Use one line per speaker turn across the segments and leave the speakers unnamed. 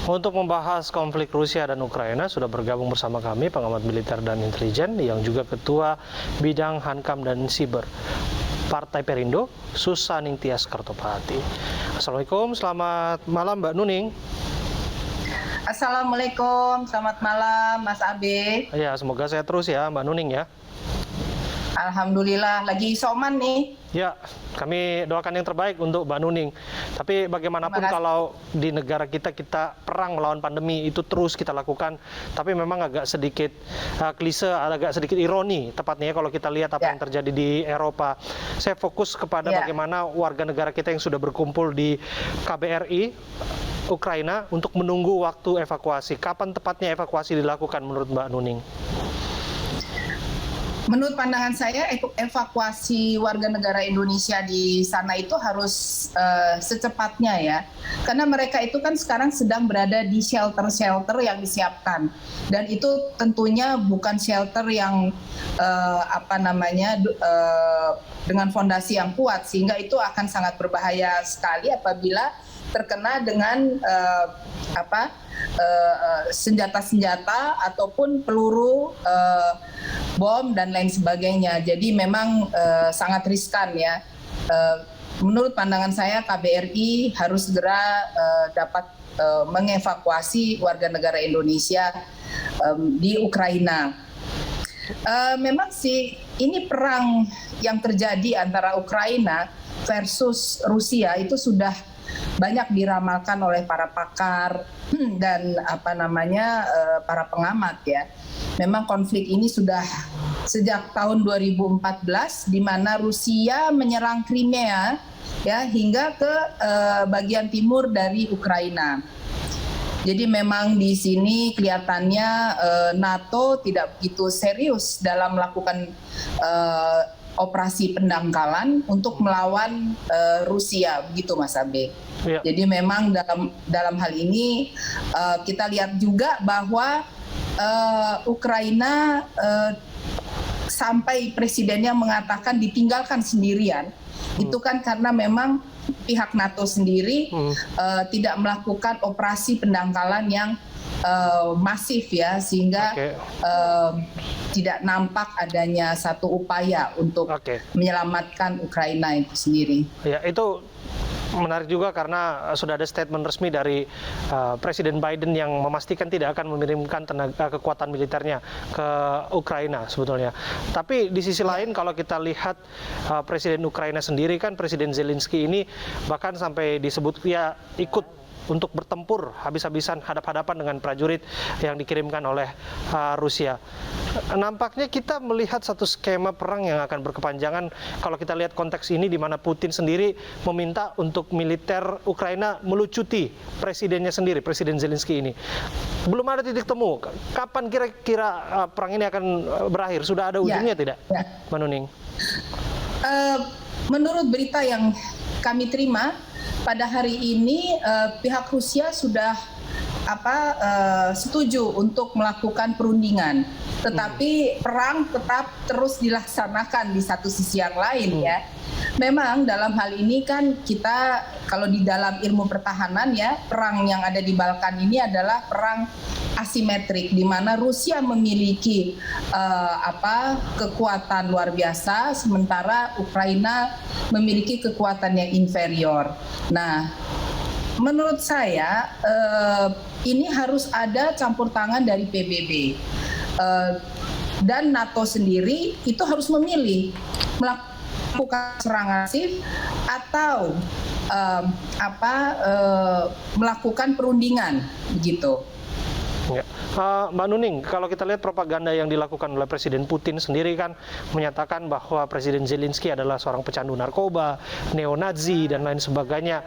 Untuk membahas konflik Rusia dan Ukraina sudah bergabung bersama kami pengamat militer dan intelijen yang juga Ketua Bidang Hankam dan Siber Partai Perindo, Susaning Tias Kartopati. Assalamualaikum, selamat malam Mbak Nuning.
Assalamualaikum, selamat malam Mas Abe.
Ya, semoga sehat terus ya Mbak Nuning ya.
Alhamdulillah, lagi isoman nih.
Ya, kami doakan yang terbaik untuk Mbak Nuning. Tapi bagaimanapun kalau di negara kita perang melawan pandemi itu terus kita lakukan, tapi memang agak sedikit klise, agak sedikit ironi tepatnya kalau kita lihat apa yang terjadi di Eropa. Saya fokus kepada bagaimana warga negara kita yang sudah berkumpul di KBRI Ukraina untuk menunggu waktu evakuasi. Kapan tepatnya evakuasi dilakukan menurut Mbak Nuning?
Menurut pandangan saya, evakuasi warga negara Indonesia di sana itu harus secepatnya ya. Karena mereka itu kan sekarang sedang berada di shelter-shelter yang disiapkan. Dan itu tentunya bukan shelter yang dengan fondasi yang kuat. Sehingga itu akan sangat berbahaya sekali apabila terkena dengan senjata-senjata ataupun peluru, bom dan lain sebagainya. Jadi memang sangat riskan ya. Menurut pandangan saya KBRI harus segera dapat mengevakuasi warga negara Indonesia di Ukraina. Memang sih ini perang yang terjadi antara Ukraina versus Rusia itu sudah banyak diramalkan oleh para pakar dan para pengamat ya. Memang konflik ini sudah sejak tahun 2014 di mana Rusia menyerang Crimea ya hingga ke bagian timur dari Ukraina. Jadi memang di sini kelihatannya NATO tidak begitu serius dalam melakukan operasi pendangkalan untuk melawan Rusia, begitu Mas Abe. Ya. Jadi memang dalam hal ini kita lihat juga bahwa Ukraina sampai presidennya mengatakan ditinggalkan sendirian, itu kan karena memang pihak NATO sendiri tidak melakukan operasi pendangkalan yang masif ya, sehingga tidak nampak adanya satu upaya untuk menyelamatkan Ukraina itu sendiri.
Ya, itu menarik juga karena sudah ada statement resmi dari Presiden Biden yang memastikan tidak akan mengirimkan kekuatan militernya ke Ukraina sebetulnya. Tapi di sisi lain kalau kita lihat Presiden Ukraina sendiri kan Presiden Zelensky ini bahkan sampai disebut dia ikut untuk bertempur habis-habisan hadap-hadapan dengan prajurit yang dikirimkan oleh Rusia. Nampaknya kita melihat satu skema perang yang akan berkepanjangan kalau kita lihat konteks ini di mana Putin sendiri meminta untuk militer Ukraina melucuti presidennya sendiri, Presiden Zelensky ini. Belum ada titik temu. Kapan kira-kira perang ini akan berakhir? Sudah ada ujungnya tidak, Mbak Nuning?
Menurut berita yang kami terima, pada hari ini pihak Rusia sudah setuju untuk melakukan perundingan, tetapi perang tetap terus dilaksanakan di satu sisi yang lain ya. Memang dalam hal ini kan kita kalau di dalam ilmu pertahanan ya, perang yang ada di Balkan ini adalah perang asimetrik di mana Rusia memiliki kekuatan luar biasa sementara Ukraina memiliki kekuatan yang inferior. Nah, menurut saya ini harus ada campur tangan dari PBB dan NATO sendiri itu harus memilih melakukan serangan masif atau melakukan perundingan begitu.
Ya. Mbak Nuning, kalau kita lihat propaganda yang dilakukan oleh Presiden Putin sendiri kan menyatakan bahwa Presiden Zelensky adalah seorang pecandu narkoba, neo-Nazi dan lain sebagainya.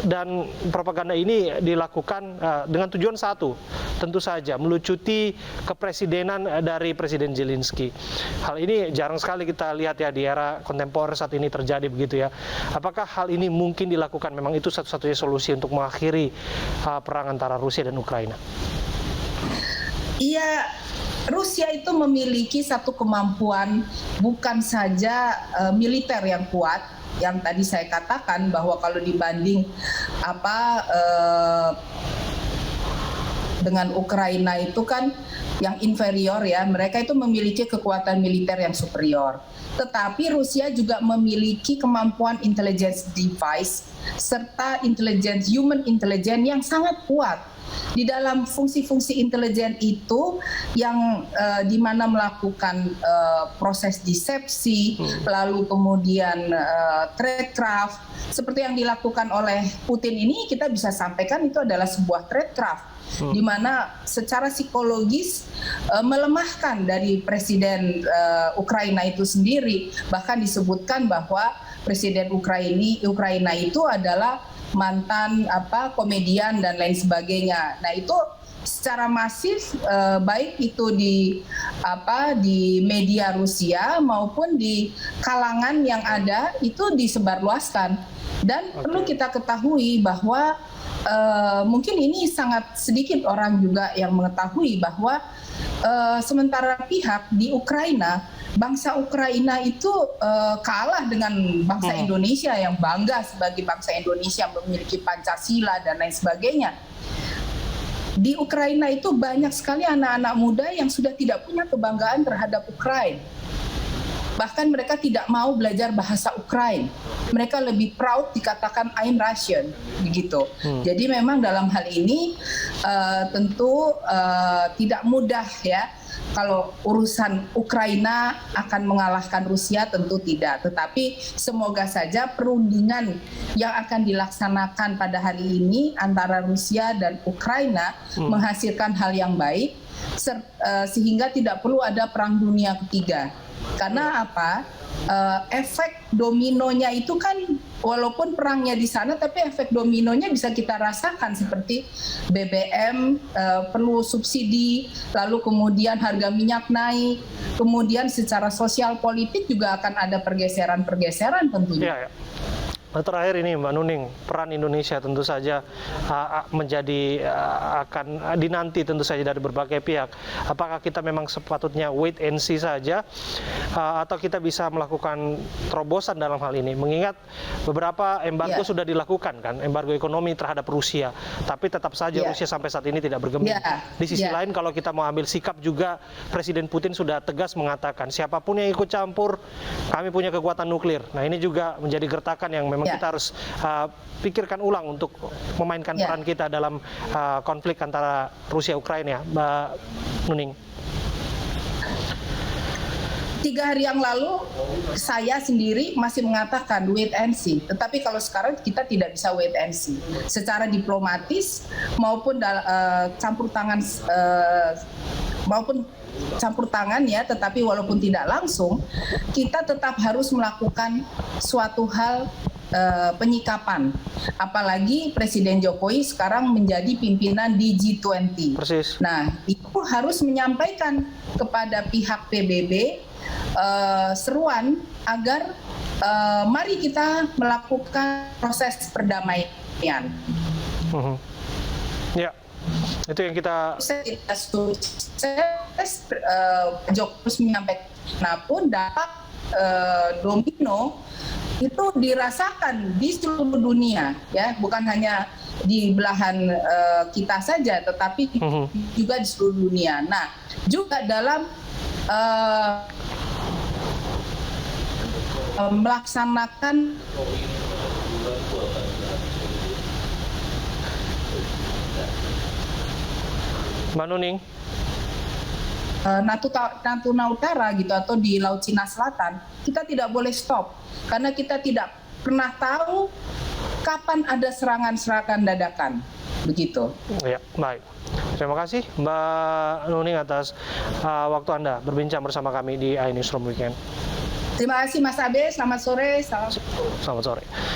Dan propaganda ini dilakukan dengan tujuan satu, tentu saja melucuti kepresidenan dari Presiden Zelensky. Hal ini jarang sekali kita lihat ya di era kontemporer saat ini terjadi begitu ya. Apakah hal ini mungkin dilakukan? Memang itu satu-satunya solusi untuk mengakhiri perang antara Rusia dan Ukraina?
Iya, Rusia itu memiliki satu kemampuan bukan saja militer yang kuat, yang tadi saya katakan bahwa kalau dibanding dengan Ukraina itu kan yang inferior ya, mereka itu memiliki kekuatan militer yang superior. Tetapi Rusia juga memiliki kemampuan intelligence device serta human intelligence yang sangat kuat. Di dalam fungsi-fungsi intelijen itu yang di mana melakukan proses disepsi, lalu kemudian tradecraft, seperti yang dilakukan oleh Putin ini, kita bisa sampaikan itu adalah sebuah tradecraft, di mana secara psikologis melemahkan dari Presiden Ukraina itu sendiri. Bahkan disebutkan bahwa Presiden Ukraina itu adalah mantan komedian dan lain sebagainya. Nah, itu secara masif baik itu di media Rusia maupun di kalangan yang ada itu disebarluaskan. Dan perlu kita ketahui bahwa mungkin ini sangat sedikit orang juga yang mengetahui bahwa sementara pihak di Ukraina, bangsa Ukraina itu kalah dengan bangsa Indonesia yang bangga sebagai bangsa Indonesia memiliki Pancasila dan lain sebagainya. Di Ukraina itu banyak sekali anak-anak muda yang sudah tidak punya kebanggaan terhadap Ukraina. Bahkan mereka tidak mau belajar bahasa Ukraina. Mereka lebih proud dikatakan I'm Russian, begitu. Jadi memang dalam hal ini tentu tidak mudah ya. Kalau urusan Ukraina akan mengalahkan Rusia tentu tidak. Tetapi semoga saja perundingan yang akan dilaksanakan pada hari ini antara Rusia dan Ukraina menghasilkan hal yang baik sehingga tidak perlu ada perang dunia ketiga. Karena apa? Efek dominonya itu kan walaupun perangnya di sana, tapi efek dominonya bisa kita rasakan seperti BBM perlu subsidi, lalu kemudian harga minyak naik, kemudian secara sosial politik juga akan ada pergeseran-pergeseran tentunya.
Ya. Terakhir ini Mbak Nuning, peran Indonesia tentu saja akan dinanti tentu saja dari berbagai pihak. Apakah kita memang sepatutnya wait and see saja atau kita bisa melakukan terobosan dalam hal ini? Mengingat beberapa embargo sudah dilakukan kan, embargo ekonomi terhadap Rusia, tapi tetap saja Rusia sampai saat ini tidak bergeming. Di sisi lain kalau kita mau ambil sikap juga, Presiden Putin sudah tegas mengatakan siapapun yang ikut campur, kami punya kekuatan nuklir. Nah, ini juga menjadi gertakan yang memang kita harus pikirkan ulang untuk memainkan peran kita dalam konflik antara Rusia Ukraina, Mbak Nuning.
3 hari yang lalu saya sendiri masih mengatakan wait and see, tetapi kalau sekarang kita tidak bisa wait and see. Secara diplomatis maupun campur tangan ya, tetapi walaupun tidak langsung, kita tetap harus melakukan suatu hal penyikapan. Apalagi Presiden Jokowi sekarang menjadi pimpinan di G20.
Persis.
Nah, itu harus menyampaikan kepada pihak PBB seruan agar mari kita melakukan proses perdamaian.
Ya, itu yang kita
Jokowi menyampaikan pun dampak domino itu dirasakan di seluruh dunia ya, bukan hanya di belahan kita saja, tetapi juga di seluruh dunia. Nah, juga dalam melaksanakan
Mbak Nuning,
Natuna Utara gitu atau di Laut Cina Selatan, kita tidak boleh stop karena kita tidak pernah tahu kapan ada serangan-serangan dadakan, begitu.
Ya, baik. Terima kasih Mbak Nuning atas waktu Anda berbincang bersama kami di iNewsroom Weekend.
Terima kasih Mas Abe, selamat sore.
Selamat sore.